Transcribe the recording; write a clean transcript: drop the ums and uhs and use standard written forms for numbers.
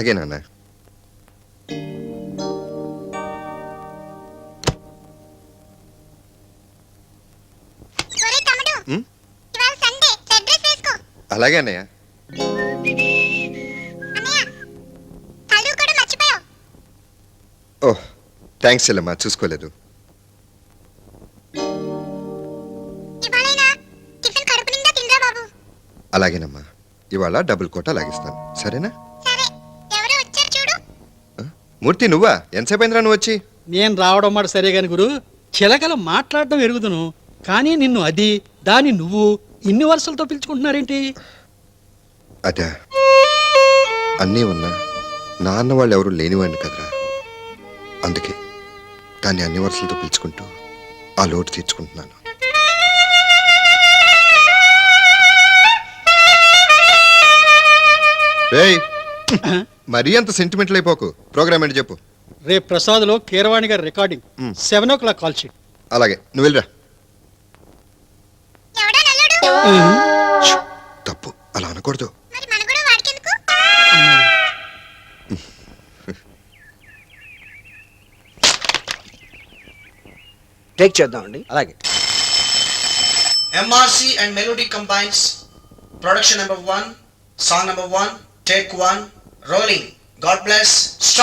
అలాగే నాన్న. అలాగే అన్నయ్య. ఓహ్ థ్యాంక్స్ చెల్లమ్మా, చూసుకోలేదు. అలాగేనమ్మా, ఇవాళ డబుల్ కోటా లాగిస్తాను, సరేనా? మూర్తి నువ్వా? ఎంతసేపు అయిందిరా నువ్వు వచ్చి? నేను రావడం మాట సరే గాని గురు, చిలకలు మాట్లాడటం ఎరుగుదును, కానీ నిన్ను అది దాని నువ్వు ఇన్ని వరుసలతో పిలుచుకుంటున్నారేంటి? అదే అన్నీ ఉన్నా నాన్న వాళ్ళు ఎవరు లేనివాడిని కదరా, అందుకే దాన్ని అన్ని వరుసలతో పిలుచుకుంటూ ఆ లోటు తీర్చుకుంటున్నాను. మరీ అంత సెంటిమెంటల్ అయిపోకు. ప్రోగ్రామ్ ఏంటి చెప్పు. రేపు ప్రసాద్లో కీరవాణి గారి రికార్డింగ్ 7 o'clock కాల్ షీట్. అలాగే, నువ్వు వెళ్ళరా. తప్పు, అలా అనకూడదు. టేక్ చేద్దామండి. అలాగే. MRC and Melody combines. Production number 1, song number 1, take 1, rolling. God bless.